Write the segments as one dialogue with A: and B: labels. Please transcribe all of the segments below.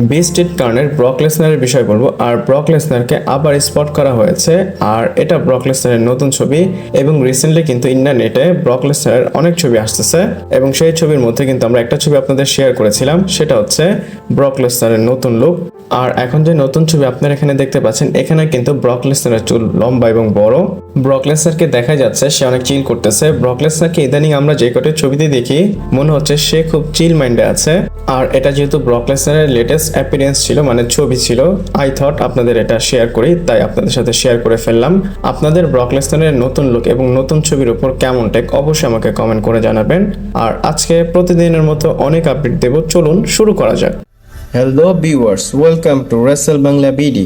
A: বিস্টিড কার্নের Brock লেসনারের বিষয় বলবো। আর Brock লেসনারকে আবার স্পট করা হয়েছে, আর এটা ব্রক লেসনারের নতুন ছবি। এবং রিসেন্টলি কিন্তু ইন্টারনেটে ব্রক লেসনারের অনেক ছবি আসতেছে, এবং সেই ছবির মধ্যে কিন্তু আমরা একটা ছবি আপনাদের শেয়ার করেছিলাম, সেটা হচ্ছে ব্রক লেসনারের নতুন লুক। আর এখন যে নতুন ছবি আপনারা এখানে দেখতে পাচ্ছেন, এখানে কিন্তু ব্রক লেসনারের চুল লম্বা এবং বড়। ব্রক লেসনারকে দেখা যাচ্ছে সে অনেক চিল করতেছে। ব্রক লেসনারকে ইদানিং আমরা যে কটি ছবিতে দেখি মনে হচ্ছে সে খুব চিল মাইন্ডে আছে। আর এটা যেহেতু ব্রক লেসনারের লেটেস্ট অ্যাপিয়ারেন্স ছিল, মানে ছবি ছিল, আই থট আপনাদের এটা শেয়ার করি, তাই আপনাদের সাথে শেয়ার করে ফেললাম। আপনাদের ব্রক লেসনারের নতুন লুক এবং নতুন ছবির উপর কেমন টেক অবশ্যই আমাকে কমেন্ট করে জানাবেন। আর আজকে প্রতিদিনের মতো অনেক আপডেট দেব, চলুন শুরু করা যাক। Hello viewers, welcome to wrestle Bangla BD.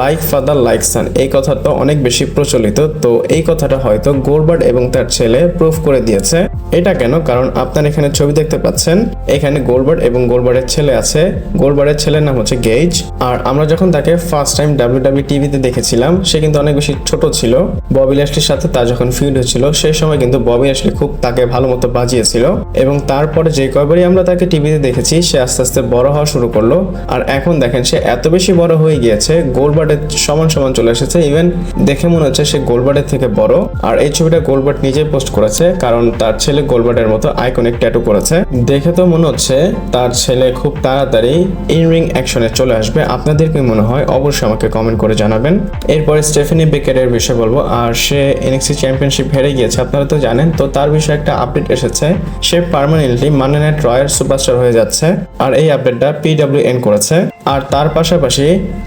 A: Like father like son, এই কথাটা অনেক বেশি প্রচলিত। তো এই কথাটা হয়তো গোলবার্ড এবং তার ছেলে প্রুফ করে দিয়েছে। এটা কেন? কারণ আপনারা এখানে ছবি দেখতে পাচ্ছেন, এখানে গোলবার্ড এবং গোলবার্ডের ছেলে আছে। গোলবার্ডের ছেলের নাম হচ্ছে গেজ। আর আমরা যখন তাকে ফার্স্ট টাইম ডাব্লিউডাব্লিউ টিভিতে দেখেছিলাম, সে কিন্তু অনেক বেশি ছোট ছিল। ববি ল্যাশলির সাথে তার যখন ফিউড হচ্ছিল, সেই সময় কিন্তু ববি ল্যাশলি খুব তাকে ভালো মতো বাজিয়েছিল। এবং তারপরে যে কয়বারই আমরা তাকে টিভিতে দেখেছি, সে আস্তে আস্তে বড় হওয়া শুরু করলো। আর এখন দেখেন সে এত বেশি বড় হয়ে গিয়েছে, গোলবার্ডের সমান সমান চলে এসেছে। ইভেন দেখে মনে হচ্ছে সে গোলবার্ডের থেকে বড়। আর এই ছবিটা গোলবার্ড নিজে পোস্ট করেছে, কারণ তার ছেলে গোলবার্ডের মতো আইকনিক ট্যাটু করেছে। দেখে তো মনে হচ্ছে তার ছেলে খুব তাড়াতাড়ি ইন রিং অ্যাকশনে চলে আসবে। আপনাদের কি মনে হয় অবশ্যই আমাকে কমেন্ট করে জানাবেন। এরপরে স্টেফানি বেকারের বিষয়ে বলবো। আর সে এনএক্সটি চ্যাম্পিয়নশিপ হেরে গিয়েছে, আপনারা তো জানেন। তো তার বিষয়ে একটা আপডেট এসেছে, সে পার্মানেন্টলি মানডে নাইট রয়ের সুপারস্টার হয়ে যাচ্ছে। আর এই আপডেটটা পিডব্লিউএন করেছে। আর তার পাশাপাশি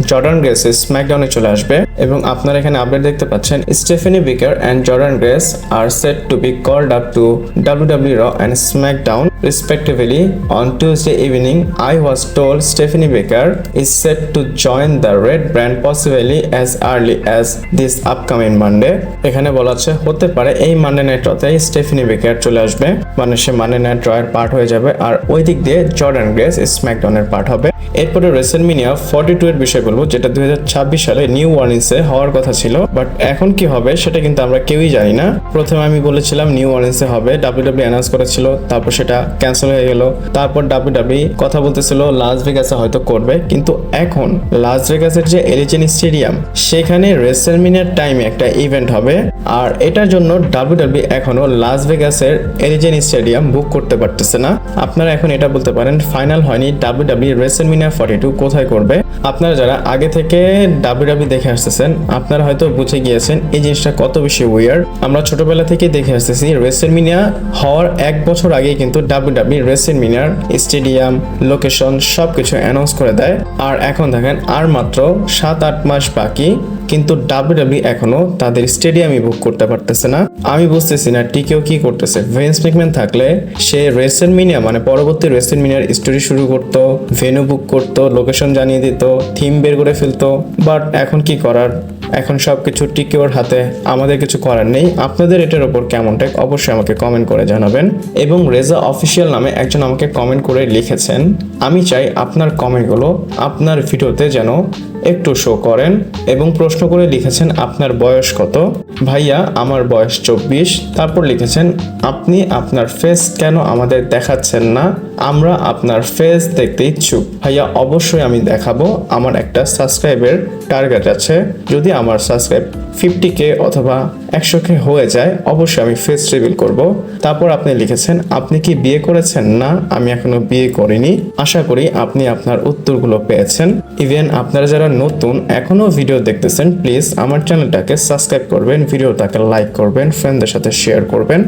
A: জর্ডান গ্রেস স্ম্যাকডাউনে চলে আসবে। এবং আপনারা এখানে আপডেট দেখতে পাচ্ছেন, Stephanie Baker and Jordan Grace are set to be called up to WWE Raw and SmackDown respectively on Tuesday evening. I was told Stephanie Baker is set to join the Red brand possibly as early as this upcoming Monday. এখানে বলা আছে হতে পারে এই Monday night রতে Stephanie বেকার চলে আসবে, মানে সে মানডে নাইট র এর পার্ট হয়ে যাবে। আর ওই দিক দিয়ে জর্ডান গ্রেস স্ম্যাকডাউন এর পার্ট হবে। এরপরে রেসেলমেনিয়া 42 এর বিষয় বলবো, যেটা 2026 সালে নিউ অর্লিন্সে হওয়ার কথা ছিল। বাট এখন কি হবে সেটা কিন্তু আমরা কেউই জানি না। প্রথমে আমি বলেছিলাম নিউ অর্লিন্সে হবে, ডাব্লিউডব্লিউ অ্যানাউন্স করেছিল, তারপর সেটা ক্যান্সেল হয়ে গেল। তারপর ডাব্লিউডব্লিউ কথা বলতেছিল লাস ভেগাসে হয়তো করবে, কিন্তু এখন লাস ভেগাসের যে এলিজেন স্টেডিয়াম, সেখানে রেসেলমেনিয়ার টাইমে একটা ইভেন্ট হবে। আর এটার জন্য ডাব্লিউডব্লিউ এখনো লাস ভেগাসের এলিজেন স্টেডিয়াম বুক করতে পারতেছে না। আপনারা এখন এটা বলতে পারেন ফাইনাল হয়নি ডাব্লিউডব্লিউ রেসেলমেনিয়া 42 কোথায় করবে। আপনারা যারা আগে থেকে ডাব্লিউডব্লিউ দেখে আসতেছেন, আপনারা হয়তো বুঝে গিয়েছেন এই জিনিসটা কত বেশি উইয়ার্ড। আমরা ছোটবেলা থেকে দেখে আসতেছি, রেসেলমেনিয়া হওয়ার 1 বছর আগেই কিন্তু ডাব্লিউডব্লিউ রেসেলমেনিয়ার স্টেডিয়াম, লোকেশন সবকিছু অ্যানাউন্স করে দেয়। আর এখন দেখেন আর মাত্র 7-8 মাস বাকি, কিন্তু ডাব্লিউডব্লিউ এখনো তাদের স্টেডিয়ামই বুক করতে পারতেছে না। আমি বুঝতেছি না টিকেও কি করতেছে। ভিন্স ম্যাকম্যান থাকলে সে রেসেলমেনিয়া মানে পরবর্তী রেসেলমেনিয়ার স্টোরি শুরু করতো, ভেন্যু বুক করতো, লোকেশন জানিয়ে দিত, থিম বের করে ফেলতো। বাট এখন কি করার, এখন সবকিছু টিকেওর হাতে, আমাদের কিছু করার নেই। আপনাদের এটার উপর কেমন টেক অবশ্যই আমাকে কমেন্ট করে জানাবেন। এবং রেজা অফিসিয়াল নামে একজন আমাকে কমেন্ট করে লিখেছেন, আমি চাই আপনার কমেন্টগুলো আপনার ভিডিওতে যেন একটু শো করেন। এবং প্রশ্ন করে লিখেছেন আপনার বয়স কত। ভাইয়া আমার বয়স 24। তারপর লিখেছেন আপনি আপনার ফেস কেন আমাদের দেখাচ্ছেন না, আমরা আপনার ফেস দেখতে ইচ্ছুক। ভাইয়া অবশ্যই আমি দেখাবো, আমার একটা সাবস্ক্রাইবের টার্গেট আছে। যদি আমার সাবস্ক্রাইব 50K অথবা 100K হয়ে যায়, অবশ্যই আমি ফেস রিভিল করব। তারপর আপনি লিখেছেন আপনি কি বিয়ে করেছেন? না, আমি এখনো বিয়ে করিনি। আশা করি আপনি আপনার উত্তরগুলো পেয়েছেন। ইভেন আপনারা যারা নতুন এখনো ভিডিও দেখতেছেন, প্লিজ আমার চ্যানেলটাকে সাবস্ক্রাইব করবেন, ভিডিওটাকে লাইক করবেন, ফ্রেন্ডদের সাথে শেয়ার করবেন।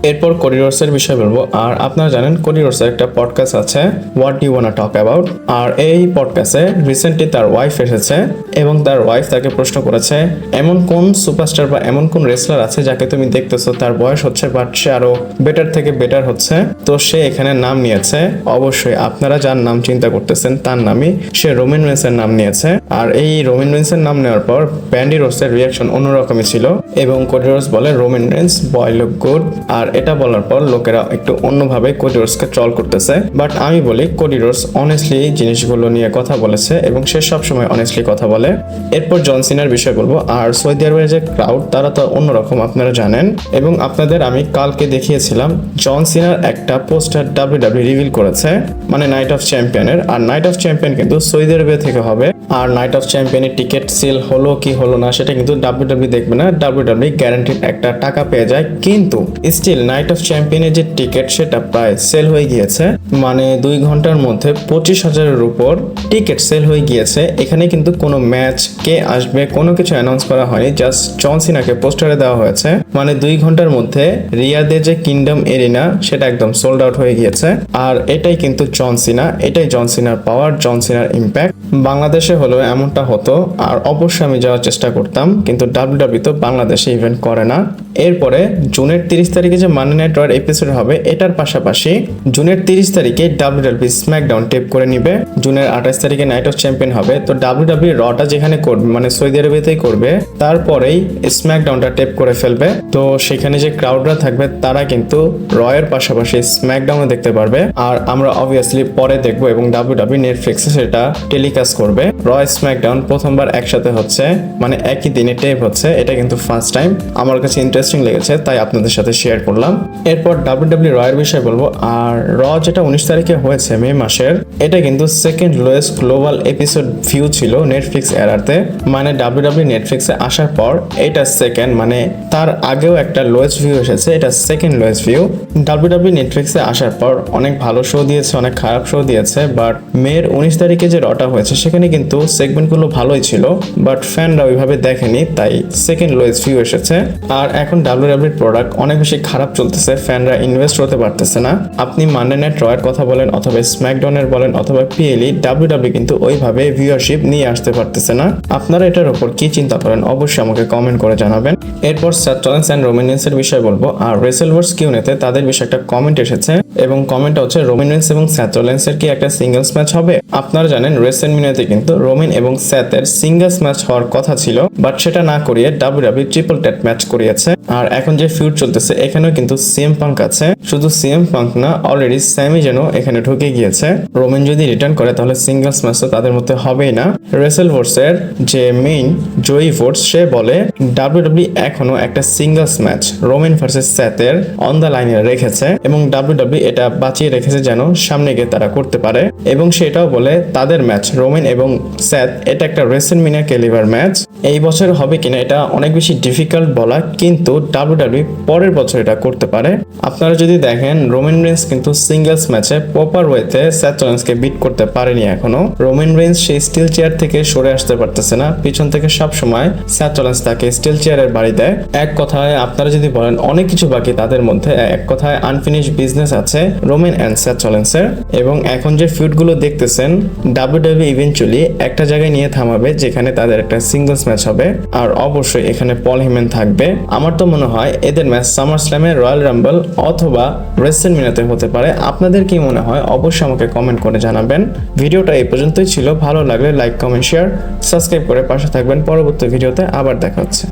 A: এরপর কোডি রোডসের বিষয় বলবো। আর আপনারা জানেন কোডি রোডসের একটা পডকাস্ট আছে, what you wanna talk about. আর এই পডকাস্টে রিসেন্টলি তার ওয়াইফ এসেছে এবং তার ওয়াইফ তাকে প্রশ্ন করেছে এমন কোন সুপারস্টার বা এমন কোন রেসলার আছে যাকে তুমি দেখতেছো তার বয়স হচ্ছে বাট সে আরো বেটার থেকে বেটার হচ্ছে। তো সে এখানে নাম নিয়েছে, অবশ্যই আপনারা যার নাম চিন্তা করতেছেন তার নামই, সে রোমান রেন্সের নাম নিয়েছে। আর এই রোমান রেন্সের নাম নেওয়ার পর ব্যান্ডি রোডসের রিয়াকশন অন্যরকমই ছিল। এবং কোডি রোডস বলে রোমান রেন্স বয় লুক গুড। আর এটা বলার পর লোকেরা একটু অন্যভাবে কোডি রোডসকে ট্রল করতেছে, বাট আমি বলি কোডি রোডস অনেস্টলি জিনিসগুলো নিয়ে কথা বলেছে এবং সে সবসময় অনেস্টলি কথা বলে। এরপর জন সিনার বিষয় বলবো। আর সৌদি আরবের যে ক্রাউড তারা তো অন্যরকম, আপনারা জানেন, এবং আপনাদের আমি কালকে দেখিয়েছিলাম জন সিনার একটা পোস্টার ডাব্লিউডাব্লিউ রিভিল করেছে, মানে নাইট অফ চ্যাম্পিয়নের। আর নাইট অফ চ্যাম্পিয়ন কিন্তু সৌদি আরবে থেকে হবে। আর নাইট অফ চ্যাম্পিয়নের টিকিট সেল হলো কি হলো না সেটা কিন্তু ডাব্লিউডাব্লিউ দেখবে না, ডাব্লিউডাব্লিউ গ্যারান্টিড একটা টাকা পেয়ে যায়। কিন্তু স্টিল নাইট অফ চ্যাম্পিয়নের যে টিকিট সেটা প্রায় সেল হয়ে গিয়েছে, মানে 2 ঘন্টার মধ্যে 25,000-এর উপর টিকিট সেল হয়ে গিয়েছে। এখানে কিন্তু কোনো ম্যাচ কে আসবে কোনো কিছু অ্যানাউন্স করা হয়নি, জাস্ট জন সিনাকে পোস্টারে দেওয়া হয়েছে। মানে 2 ঘন্টার মধ্যে রিয়াদে যে কিংডম এরিনা সেটা একদম সোল্ড আউট হয়ে গিয়েছে। আর এটাই কিন্তু জন সিনা, এটাই জন সিনার পাওয়ার, জন সিনার ইম্প্যাক্ট। বাংলাদেশে হলেও এমনটা হতো, আর অবশ্যই আমি যাওয়ার চেষ্টা করতাম, কিন্তু ডাব্লিউডাব্লিউ তো বাংলাদেশে ইভেন্ট করে না। এরপরে জুনের 30 তারিখে যে মানডে নাইট রয়ের এপিসোড হবে, এটার পাশাপাশি জুনের 30 তারিখে ডাব্লিউডাব্লিউ স্ম্যাকডাউন টেপ করে নিবে। জুনের 28 তারিখে নাইট অফ চ্যাম্পিয়ন হবে। তো ডাব্লিউডাব্লিউ রটা যেখানে করবে, মানে সৌদি আরবেতেই করবে, তারপরেই স্ম্যাকডাউনটা টেপ করে ফেলবে। তো সেখানে যে ক্রাউডরা থাকবে তারা কিন্তু রয়ের পাশাপাশি স্ম্যাকডাউনও দেখতে পারবে। আর আমরা অবভিয়াসলি পরে দেখবো, এবং ডাব্লিউডাব্লিউ নেটফ্লিক্সে সেটা টেলিকাস্ট করবে। রয় স্ম্যাকডাউন প্রথমবার একসাথে হচ্ছে, মানে একই দিনে টেপ হচ্ছে। এটা কিন্তু ফার্স্ট টাইম, আমার কাছে ইন্টারেস্টিং লেগেছে তাই আপনাদের সাথে শেয়ার করলাম। এরপর ডাব্লিউডাব্লিউ রয়ের বিষয় বলবো। আর র যেটা 19 তারিখে হয়েছে মে মাসের, এটা কিন্তু second lowest global episode view ছিল নেটফ্লিক্স এরাতে। মানে ডাব্লিউডাব্লিউ নেটফ্লিক্সে আসার পর এটা সেকেন্ড, মানে তার আগেও একটা লোয়েস্ট ভিউ এসেছে, এটা সেকেন্ড লোয়েস্ট ভিউ। ডাব্লিউডাব্লিউ নেটফ্লিক্সে আসার পর অনেক ভালো শো দিয়েছে, অনেক খারাপ শো দিয়েছে, বাট মের 19 তারিখে যে রটা হয়েছে সেখানে কিন্তু সেগমেন্টগুলো ভালোই ছিল, বাট ফ্যানরা ওইভাবে দেখেনি, তাই সেকেন্ড লোয়েস্ট ভিউ এসেছে। আর এখন ডাব্লিউডাব্লিউর প্রোডাক্ট অনেক বেশি খারাপ চলতেছে, ফ্যানরা ইনভেস্ট হতে পারতেছে না। আপনি মানডে নাইট রয়ের কথা বলেন অথবা স্ম্যাকডাউনের বলেন অথবা পিএলই, ডাব্লিউডাব্লিউ কিন্তু ওইভাবে ভিউয়ারশিপ নিয়ে আসতে পারতেছে না। আপনারা এটার উপর কি চিন্তা করেন অবশ্যই আমাকে কমেন্ট করে জানাবেন। এরপর সেথ রলিন্স এন্ড রোমান রিন্সের বিষয় বলবো। আর রেসেলভার্স কিউনেতে তাদের বিষয়ে একটা কমেন্ট এসেছে, এবং কমেন্টটা হচ্ছে রোমান রিন্স এবং সেথ রলিন্সের কি একটা সিঙ্গেলস ম্যাচ হবে। আপনারা জানেন রেসেলমিনিয়াতে কিন্তু রোমান এবং সেথের সিঙ্গেলস ম্যাচ হওয়ার কথা ছিল, বাট সেটা না করিয়ে ডাব্লিউডাব্লিউ ট্রিপল টেট ম্যাচ করিয়েছে। আর এখন যে ফিউড চলতেছে এখানেও কিন্তু সিএম পাঙ্ক আছে, শুধু সিএম পাঙ্ক না, অলরেডি স্যামি যেন এখানে ঢুকে গিয়েছে। রোমান যদি রিটার্ন করে তাহলে সিঙ্গেলস ম্যাচ তো তাদের মধ্যে হবেই না। রেসেলভার্সের যে মেইন জয়ী ভোটস সে বলে ডাব্লিউডাব্লিউ এখনো একটা সিঙ্গেলস ম্যাচ রোমান ভার্সেস সেথের অন দ্য লাইনে রেখেছে, এবং ডাব্লিউডাব্লিউ এটা বাঁচিয়ে রেখেছে যেন সামনে গিয়ে তারা করতে পারে। এবং সেটাও বলে তাদের ম্যাচ রোমান এবং সেথ এটা একটা রেসেলমিনিয়া ক্যালিবার ম্যাচ। এই বছর হবে কিনা এটা অনেক বেশি ডিফিকাল্ট বলা, কিন্তু ডাব্লিউডাব্লিউ পরের বছর এটা করতে পারে। আপনারা যদি দেখেন রোমান রেন্স কিন্তু সিঙ্গেলস ম্যাচে প্রপার ওয়েতে সেথ রলিন্সকে বিট করতে পারেনি এখনো। রোমান রেন্স সেই স্টিল চেয়ার থেকে সরে আসতে পারতেছে না, পিছন থেকে সব সময় সেথ রলিন্স তাকে স্টিল চেয়ারের বাড়ি দেয়। এক কথায় আপনারা যদি বলেন অনেক কিছু বাকি তাদের মধ্যে, এক কথায় আনফিনিশ বিজনেস আছে রোমান এন্ড সেথ রলিন্সের। এবং এখন যে ফিউড গুলো দেখতেছেন ডাব্লিউডাব্লিউ ইভেন্চুয়ালি একটা জায়গায় নিয়ে থামাবে যেখানে তাদের একটা সিঙ্গেলস ম্যাচ হবে। আর অবশ্যই এখানে পল হেমেন থাকবে। আমার তো মনে হয় এদের ম্যাচ সামার স্ল্যামে, রয়্যাল রাম্বল অথবা রেসেলমিনিয়াতে হতে পারে। আপনাদের কি মনে হয় অবশ্যই আমাকে কমেন্ট করে জানাবেন। ভিডিওটা এই পর্যন্তই ছিল, ভালো লাগলে লাইক কমেন্ট শেয়ার সাবস্ক্রাইব করে পাশে থাকবেন। পরবর্তী ভিডিওতে আবার দেখা হচ্ছে।